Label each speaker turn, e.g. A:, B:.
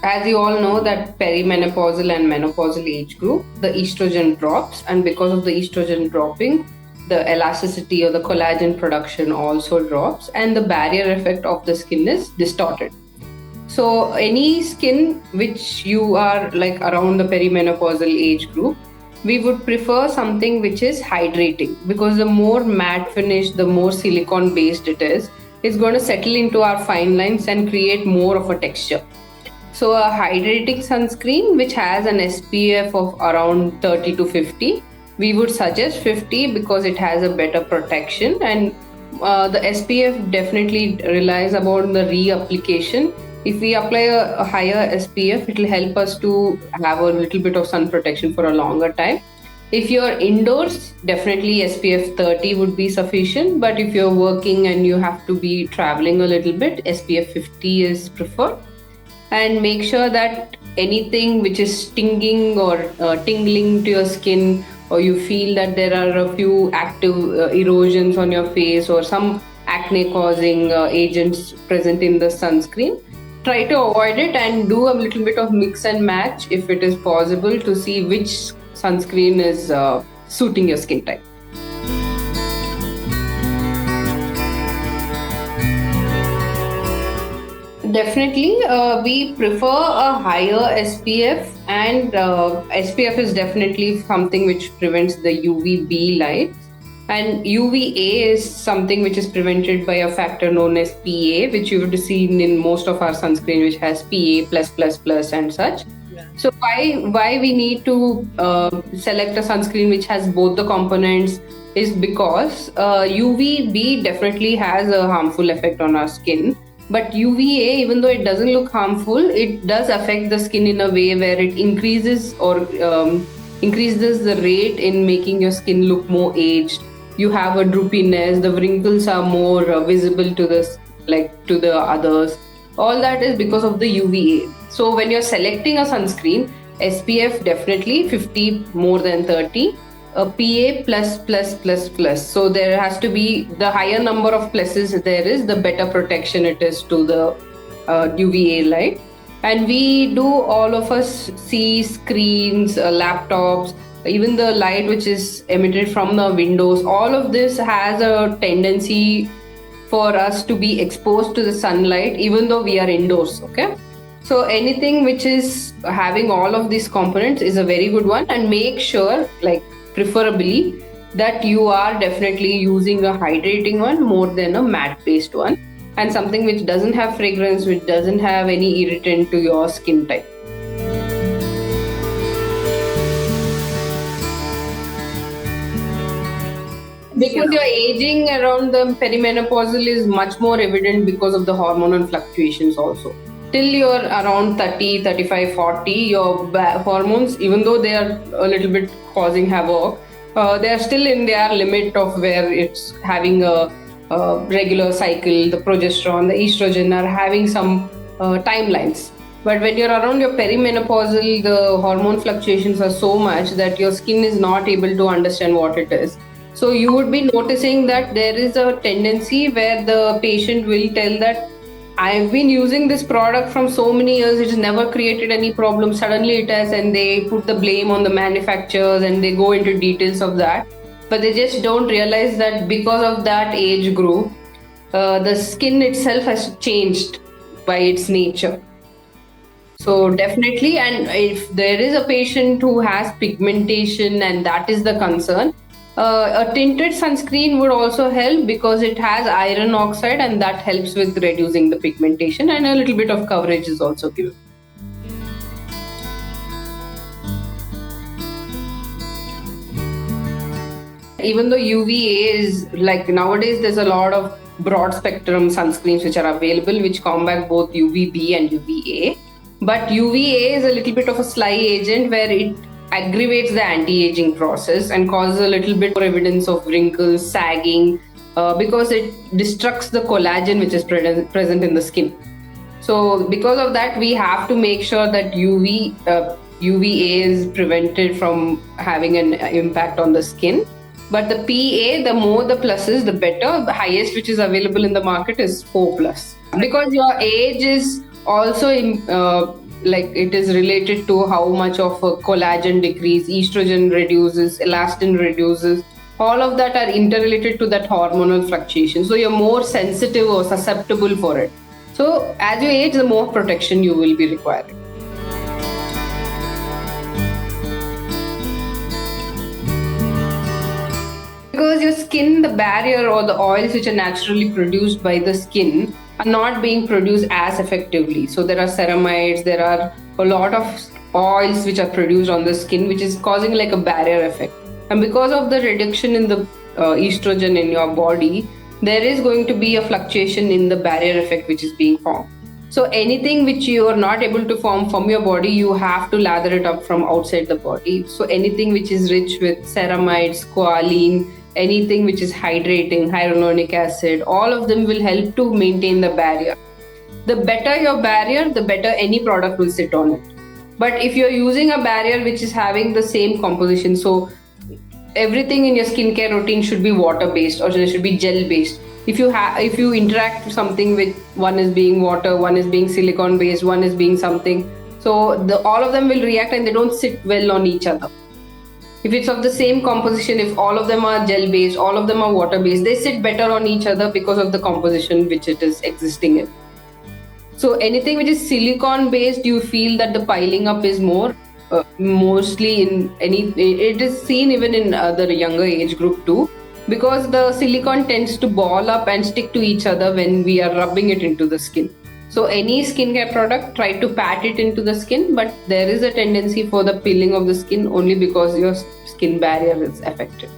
A: as you all know that perimenopausal and menopausal age group, the estrogen drops, and because of the estrogen dropping, the elasticity or the collagen production also drops, and the barrier effect of the skin is distorted. So any skin which you are like around the perimenopausal age group, we would prefer something which is hydrating, because the more matte finish, the more silicone based it is, it's going to settle into our fine lines and create more of a texture. So a hydrating sunscreen which has an SPF of around 30 to 50, we would suggest 50 because it has a better protection, and the SPF definitely relies upon the reapplication. If we apply a higher SPF, it will help us to have a little bit of sun protection for a longer time. If you're indoors, definitely SPF 30 would be sufficient. But if you're working and you have to be traveling a little bit, SPF 50 is preferred. And make sure that anything which is stinging or tingling to your skin, or you feel that there are a few active erosions on your face or some acne causing agents present in the sunscreen, try to avoid it and do a little bit of mix and match if it is possible, to see which sunscreen is suiting your skin type. Definitely, we prefer a higher SPF, and SPF is definitely something which prevents the UVB light, and UVA is something which is prevented by a factor known as PA, which you would see in most of our sunscreen, which has PA+++ and such. Yeah. So why we need to select a sunscreen which has both the components is because UVB definitely has a harmful effect on our skin. But UVA, even though it doesn't look harmful, it does affect the skin in a way where it increases the rate in making your skin look more aged. You have a droopiness, the wrinkles are more visible to the others. All that is because of the UVA. So when you're selecting a sunscreen, SPF definitely 50 more than 30. A PA++++. So there has to be, the higher number of pluses there is, the better protection it is to the UVA light. And we do, all of us see screens, laptops, even the light which is emitted from the windows. All of this has a tendency for us to be exposed to the sunlight even though we are indoors. Okay. So anything which is having all of these components is a very good one, and make sure, like, preferably that you are definitely using a hydrating one more than a matte based one, and something which doesn't have fragrance, which doesn't have any irritant to your skin type. Because your aging around the perimenopausal is much more evident because of the hormonal fluctuations also. Till you're around 30, 35, 40, your hormones, even though they are a little bit causing havoc, they are still in their limit of where it's having a regular cycle. The progesterone, the estrogen are having some timelines. But when you're around your perimenopausal, the hormone fluctuations are so much that your skin is not able to understand what it is. So you would be noticing that there is a tendency where the patient will tell that I've been using this product from so many years, it has never created any problem. Suddenly it has, and they put the blame on the manufacturers and they go into details of that. But they just don't realize that because of that age group, the skin itself has changed by its nature. So definitely, and if there is a patient who has pigmentation and that is the concern, a tinted sunscreen would also help because it has iron oxide, and that helps with reducing the pigmentation, and a little bit of coverage is also given. Even though UVA is, like, nowadays there's a lot of broad spectrum sunscreens which are available which combat both UVB and UVA, but UVA is a little bit of a sly agent where it aggravates the anti-aging process and causes a little bit more evidence of wrinkles, sagging, because it destructs the collagen which is present in the skin. So because of that, we have to make sure that UVA is prevented from having an impact on the skin. But the PA, the more the pluses, the better. The highest which is available in the market is 4+. Because your age is also like it is related to how much of a collagen decrease, estrogen reduces, elastin reduces. All of that are interrelated to that hormonal fluctuation. So you're more sensitive or susceptible for it. So as you age, the more protection you will be requiring. Because your skin, the barrier or the oils which are naturally produced by the skin are not being produced as effectively. So there are ceramides, there are a lot of oils which are produced on the skin, which is causing like a barrier effect. And because of the reduction in the estrogen in your body, there is going to be a fluctuation in the barrier effect which is being formed. So anything which you are not able to form from your body, you have to lather it up from outside the body. So anything which is rich with ceramides, squalene, anything which is hydrating, hyaluronic acid, all of them will help to maintain the barrier. The better your barrier, the better any product will sit on it. But if you're using a barrier which is having the same composition, so everything in your skincare routine should be water based or there should be gel based. If you interact something with, one is being water, one is being silicone based, one is being something, so all of them will react and they don't sit well on each other. If it's of the same composition, if all of them are gel based, all of them are water based, they sit better on each other because of the composition which it is existing in. So anything which is silicone based, you feel that the piling up is more, mostly in it is seen even in the younger age group too, because the silicone tends to ball up and stick to each other when we are rubbing it into the skin. So any skincare product, try to pat it into the skin, but there is a tendency for the peeling of the skin only because your skin barrier is affected.